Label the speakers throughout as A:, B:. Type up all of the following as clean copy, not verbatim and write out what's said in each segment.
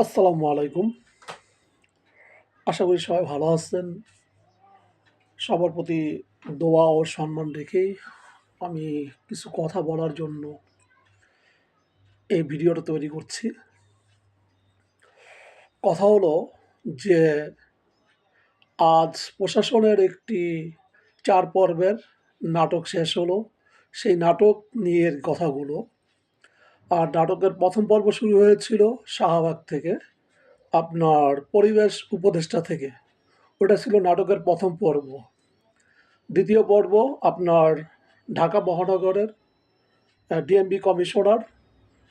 A: আসসালামু আলাইকুম। আশা করি সবাই ভালো আছেন। সবার প্রতি দোয়া ও সম্মান রেখেই আমি কিছু কথা বলার জন্য এই ভিডিওটা তৈরি করছি। কথা হলো যে আজ প্রশাসনের একটি ৪ পর্বের নাটক শেষ হলো। সেই নাটক নিয়ে কথাগুলো। আর নাটকের ১ম পর্ব শুরু হয়েছিল শাহবাগ থেকে, আপনার পরিবেশ উপদেষ্টা থেকে। ওটা ছিল নাটকের ১ম পর্ব। দ্বিতীয় পর্ব আপনার ঢাকা মহানগরের ডিএমপি কমিশনার,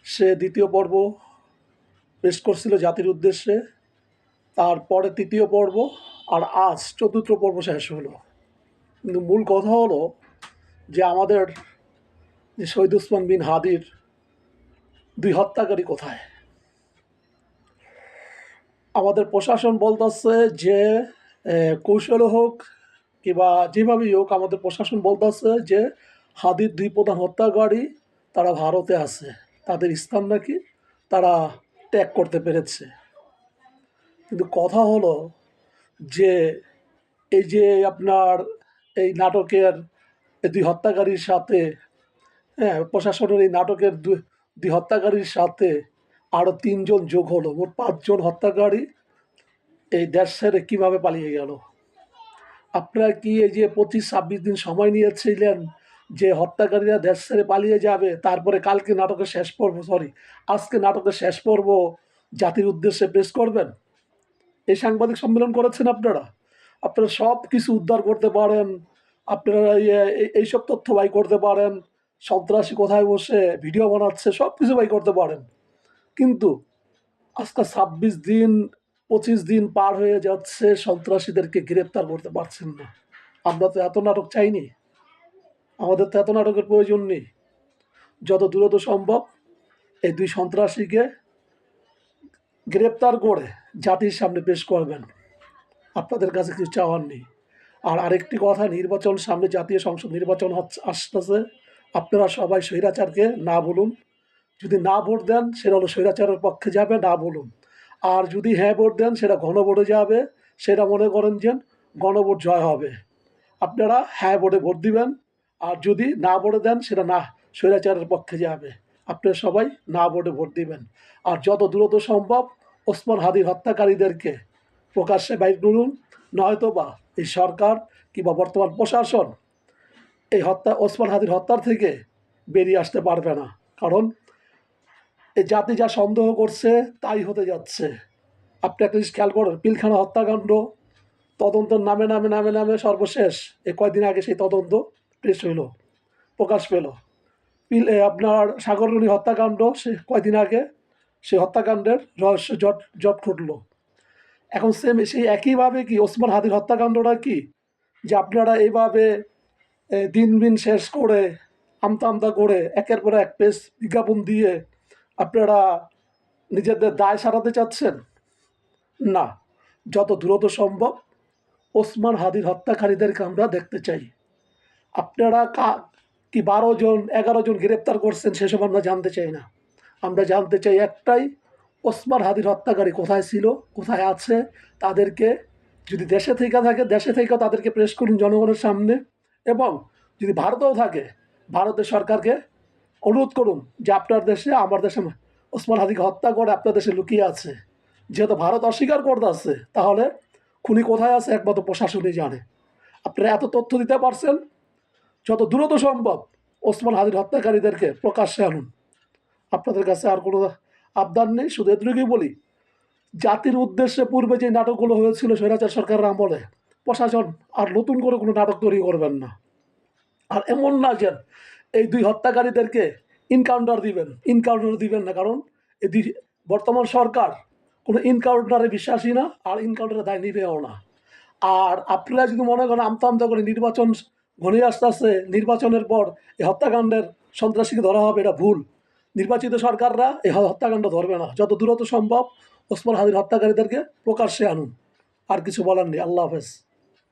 A: সে দ্বিতীয় পর্ব পেশ করছিল জাতির উদ্দেশ্যে। তারপরে তৃতীয় পর্ব, আর আজ চতুর্থ পর্ব শেষ হলো। কিন্তু মূল কথা হলো যে আমাদের যে শহীদ ওসমান বিন হাদির ২ হত্যাকারী কোথায়? আমাদের প্রশাসন বলতেছে যে কৌশলে হোক কিংবা যেভাবেই হোক, আমাদের প্রশাসন বলতেছে যে হাদির ২ প্রধান হত্যাকারী তারা ভারতে আছে, তাদের স্থান নাকি তারা ত্যাগ করতে পেরেছে। কিন্তু কথা হলো যে এই যে আপনার এই নাটকের এই ২ হত্যাকারীর সাথে, হ্যাঁ, প্রশাসনের এই নাটকের দুই হত্যাকারীর সাথে আরও ৩ জন যোগ হলো, মোট ৫ জন হত্যাকারী এই দেশ ছেড়ে কীভাবে পালিয়ে গেল? আপনারা কি এই যে ২৫-২৬ দিন সময় নিয়েছিলেন যে হত্যাকারীরা দেশ ছেড়ে পালিয়ে যাবে, তারপরে কালকে নাটকের শেষ পর্ব, আজকে নাটকের শেষ পর্ব জাতির উদ্দেশ্যে পেশ করবেন? এই সাংবাদিক সম্মেলন করেছেন আপনারা? আপনারা সব কিছু উদ্ধার করতে পারেন, আপনারা এইসব তথ্য বাই করতে পারেন, সন্ত্রাসী কোথায় বসে ভিডিও বানাচ্ছে সব কিছু বাই করতে পারেন, কিন্তু আজকে ২৬ দিন ২৫ দিন পার হয়ে যাচ্ছে, সন্ত্রাসীদেরকে গ্রেপ্তার করতে পারছেন না। আমরা তো এত নাটক চাইনি, আমাদের তো এত নাটকের প্রয়োজন নেই। যত দ্রুত সম্ভব এই ২ সন্ত্রাসীকে গ্রেপ্তার করে জাতির সামনে পেশ করবেন। আপনাদের কাছে কিছু চাওয়ার নেই। আর আরেকটি কথা, নির্বাচন সামনে, জাতীয় সংসদ নির্বাচন আসতেছে। আপনারা সবাই স্বৈরাচারকে না বলুন। যদি না ভোট দেন সেটা হলো স্বৈরাচারের পক্ষে যাবে, না বলুন। আর যদি হ্যাঁ ভোট দেন সেটা গণভোটে যাবে, সেটা মনে করেন যে গণভোট জয় হবে। আপনারা হ্যাঁ ভোটে ভোট দিবেন, আর যদি না ভোটে দেন সেটা না, স্বৈরাচারের পক্ষে যাবে। আপনারা সবাই না ভোটে ভোট দিবেন। আর যত দ্রুত সম্ভব ওসমান হাদির হত্যাকারীদেরকে প্রকাশ্যে বাইর করুন, নয়তোবা এই সরকার কিংবা বর্তমান প্রশাসন এই ওসমান হাদির হত্যার থেকে বেরিয়ে আসতে পারবে না। কারণ এই জাতি যা সন্দেহ করছে তাই হতে যাচ্ছে। আপনি একটা জিনিস খেয়াল করেন, পিলখানা হত্যাকাণ্ড তদন্তের নামে নামে নামে নামে সর্বশেষ এই কয়েকদিন আগে সেই তদন্ত পেশ হইল, প্রকাশ পেল। আপনার সাগররুনি হত্যাকাণ্ড সে কয়েকদিন আগে সেই হত্যাকাণ্ডের রহস্য জট খুঁটল। এখন সেই একইভাবে কি ওসমান হাদির হত্যাকাণ্ডটা কি যে আপনারা এইভাবে দিন শেষ করে আমতা আমতা করে একের পর এক পেজ বিজ্ঞাপন দিয়ে আপনারা নিজেদের দায় সারাতে চাচ্ছেন? না, যত দ্রুত সম্ভব ওসমান হাদির হত্যাকারীদেরকে আমরা দেখতে চাই। আপনারা কি ১২ জন ১১ জন গ্রেপ্তার করছেন সেসব আমরা জানতে চাই না। আমরা জানতে চাই একটাই, ওসমান হাদির হত্যাকারী কোথায় ছিল, কোথায় আছে, তাদেরকে যদি দেশে থেকে থাকে দেশে থেকেও তাদেরকে পেশ করুন জনগণের সামনে, এবং যদি ভারতেও থাকে ভারতের সরকারকে অনুরোধ করুন যে আপনার দেশে আমার দেশে ওসমান হাদিকে হত্যা করে আপনার দেশে লুকিয়ে আছে। যেহেতু ভারত অস্বীকার করতেছে, তাহলে খুনি কোথায় আছে একমাত্র প্রশাসনই জানে। আপনারা এত তথ্য দিতে পারছেন, যত দ্রুত সম্ভব ওসমান হাদির হত্যাকারীদেরকে প্রকাশ্যে আনুন। আপনাদের কাছে আর কোনো আবদার নেই, শুধু এটুকুই বলি, জাতির উদ্দেশ্যে পূর্বে যে নাটকগুলো হয়েছিল স্বৈরাচার সরকারের আমলে, প্রশাসন আর নতুন করে কোনো নাটক তৈরি করবেন না। আর এমন না যে এই ২ হত্যাকারীদেরকে ইনকাউন্টার দিবেন না, কারণ এই বর্তমান সরকার কোনো ইনকাউন্টারে বিশ্বাসী না, আর ইনকাউন্টারের দায় নিবেও না। আর আপনারা যদি মনে করেন আমতা আমতা করে নির্বাচন ঘনিয়ে আসতেছে, নির্বাচনের পর এই হত্যাকাণ্ডের সন্ত্রাসীকে ধরা হবে, এটা ভুল। নির্বাচিত সরকাররা এই হত্যাকাণ্ড ধরবে না। যত দ্রুত সম্ভব ওসমান হাদির হত্যাকারীদেরকে প্রকাশ্যে আনুন। আর কিছু বলার নেই। আল্লাহ হাফেজ।